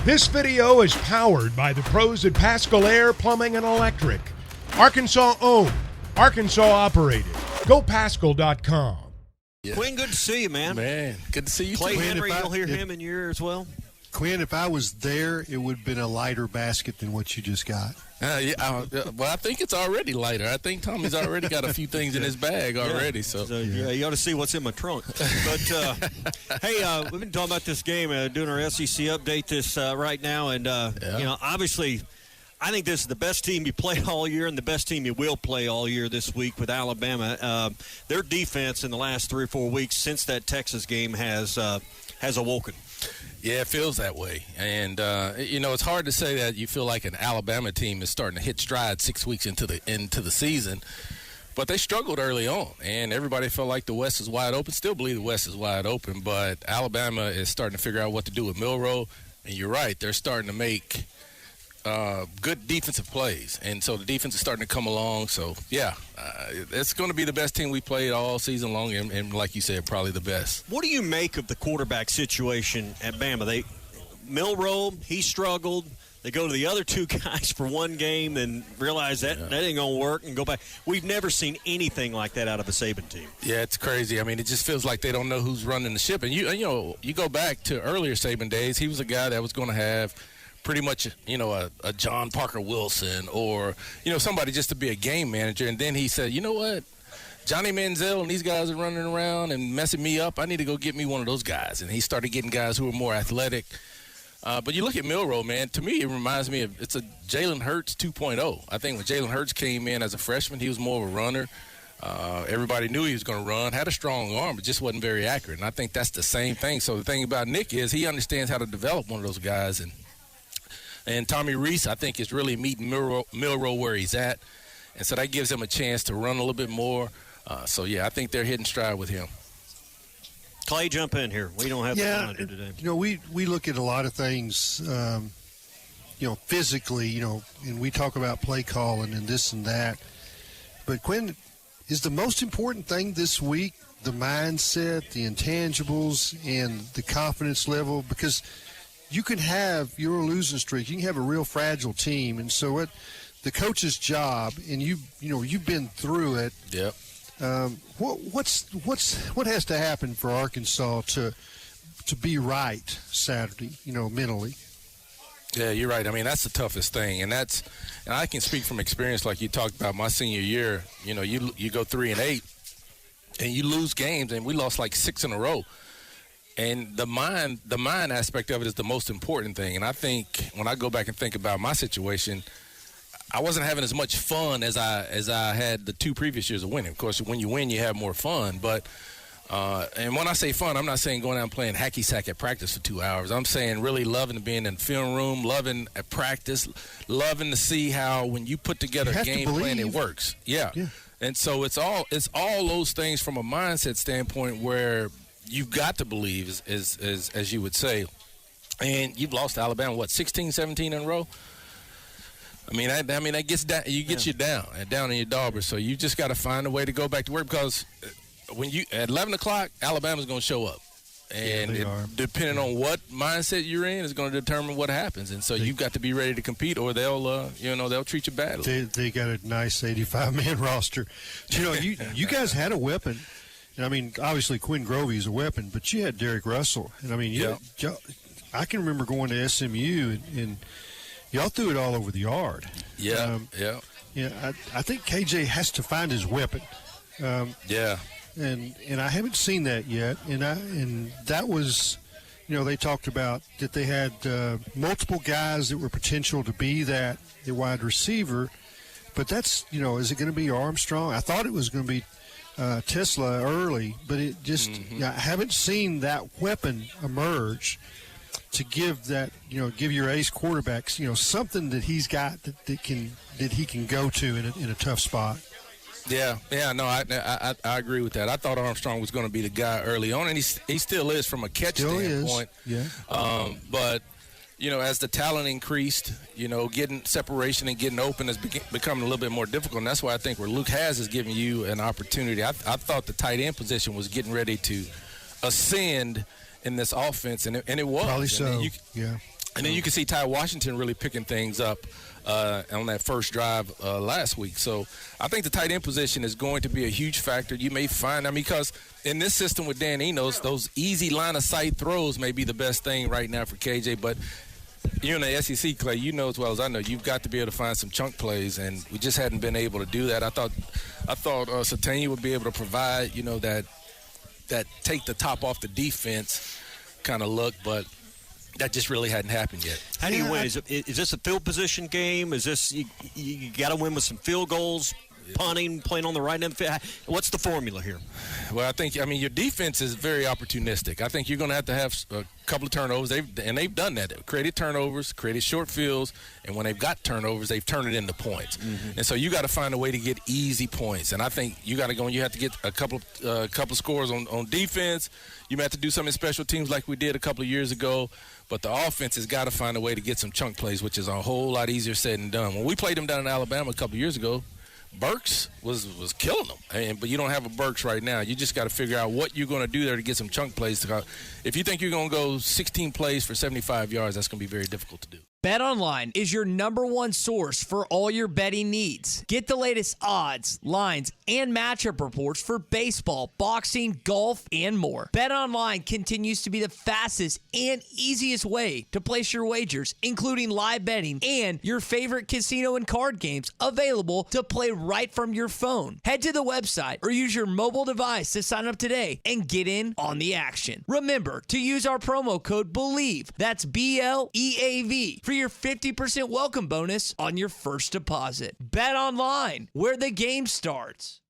This video is powered by the pros at Pascal Air Plumbing and Electric. Arkansas owned, Arkansas operated. GoPascal.com. Yeah. Quinn, good to see you, man. Man, good to see you Clay too. Henry, you'll hear him in your ear as well. Quinn, if I was there, it would have been a lighter basket than what you just got. Well, I think it's already lighter. I think Tommy's already got a few things in his bag already. So you ought to see what's in my trunk. But, hey, we've been talking about this game, doing our SEC update this right now. And, obviously, I think this is the best team you play all year and the best team you will play all year this week with Alabama. Their defense in the last 3 or 4 weeks since that Texas game has awoken. Yeah, it feels that way. And, it's hard to say that you feel like an Alabama team is starting to hit stride 6 weeks into the season. But they struggled early on, and everybody felt like the West is wide open. Still believe the West is wide open, but Alabama is starting to figure out what to do with Milroe. And you're right, they're starting to make good defensive plays. And so the defense is starting to come along. So, it's going to be the best team we played all season long, and like you said, probably the best. What do you make of the quarterback situation at Bama? Milroe, he struggled. They go to the other two guys for one game and realize that ain't going to work and go back. We've never seen anything like that out of a Saban team. Yeah, it's crazy. I mean, it just feels like they don't know who's running the ship. And, you go back to earlier Saban days, he was a guy that was going to have pretty much, a John Parker Wilson or, somebody just to be a game manager. And then he said, you know what? Johnny Manziel and these guys are running around and messing me up. I need to go get me one of those guys. And he started getting guys who were more athletic. But you look at Milroe, man, to me it reminds me of it's a Jalen Hurts 2.0. I think when Jalen Hurts came in as a freshman, he was more of a runner. Everybody knew he was going to run, had a strong arm, but just wasn't very accurate. And I think that's the same thing. So the thing about Nick is he understands how to develop one of those guys. And Tommy Rees, I think, is really meeting Milroe where he's at. And so that gives him a chance to run a little bit more. I think they're hitting stride with him. Clay, jump in here. We don't have the calendar today. We look at a lot of things, physically, and we talk about play calling and this and that. But, Quinn, is the most important thing this week the mindset, the intangibles, and the confidence level? Because you can have your losing streak. You can have a real fragile team. And so the coach's job, and you've been through it. Yep. What has to happen for Arkansas to be right Saturday, mentally? Yeah, you're right. I mean, that's the toughest thing, and I can speak from experience, like you talked about my senior year. You go 3-8, and you lose games, and we lost like 6 in a row. And the mind aspect of it is the most important thing. And I think when I go back and think about my situation, I wasn't having as much fun as I had the 2 previous years of winning. Of course, when you win, you have more fun. But and when I say fun, I'm not saying going out and playing hacky sack at practice for 2 hours. I'm saying really loving being in the film room, loving at practice, loving to see how when you put together a game plan, it works. Yeah. And so it's all those things from a mindset standpoint where you've got to believe, as you would say. And you've lost to Alabama, 16, 17 in a row? I mean, that gets down. You get you down in your dauber. So you just got to find a way to go back to work because when you at 11 o'clock, Alabama's going to show up, and depending on what mindset you're in, is going to determine what happens. And so you've got to be ready to compete, or they'll treat you badly. They got a nice 85-man roster. You guys had a weapon. I mean, obviously Quinn Grovey is a weapon, but you had Derek Russell, and I mean, I can remember going to SMU and y'all threw it all over the yard. Yeah. I think KJ has to find his weapon. And I haven't seen that yet. And that was, they talked about that they had multiple guys that were potential to be that wide receiver. But that's, is it going to be Armstrong? I thought it was going to be Tesla early, but it just I haven't seen that weapon emerge to give your ace quarterbacks, something that he's got that he can go to in a tough spot. Yeah, no, I agree with that. I thought Armstrong was going to be the guy early on, and he still is from a catch standpoint. Yeah. But as the talent increased, getting separation and getting open is becoming a little bit more difficult. And that's why I think where Luke has is giving you an opportunity. I thought the tight end position was getting ready to ascend in this offense, and it was. Probably so. And then you can see Ty Washington really picking things up on that first drive last week. So I think the tight end position is going to be a huge factor. You may find, because in this system with Dan Enos, those easy line-of-sight throws may be the best thing right now for KJ. But you're in the SEC, Clay, you know as well as I know, you've got to be able to find some chunk plays, and we just hadn't been able to do that. I thought Satania would be able to provide, that take the top off the defense kind of look, but that just really hadn't happened yet. How do you win? Is this a field position game? Is this you got to win with some field goals, punting, playing on the right end? What's the formula here? Well, I think your defense is very opportunistic. I think you're going to have a couple of turnovers. They've done that. Created turnovers, created short fields, and when they've got turnovers, they've turned it into points. Mm-hmm. And so you got to find a way to get easy points. And I think you got to go and you have to get a couple of scores on defense. You may have to do something in special teams like we did a couple of years ago. But the offense has got to find a way to get some chunk plays, which is a whole lot easier said than done. When we played them down in Alabama a couple of years ago, Burks was killing them. But you don't have a Burks right now. You just got to figure out what you're going to do there to get some chunk plays. If you think you're going to go 16 plays for 75 yards, that's going to be very difficult to do. BetOnline is your #1 source for all your betting needs. Get the latest odds, lines, and matchup reports for baseball, boxing, golf, and more. BetOnline continues to be the fastest and easiest way to place your wagers, including live betting and your favorite casino and card games available to play right from your phone. Head to the website or use your mobile device to sign up today and get in on the action. Remember to use our promo code BELIEVE, that's BLEAV, for your 50% welcome bonus on your first deposit. Bet online, where the game starts.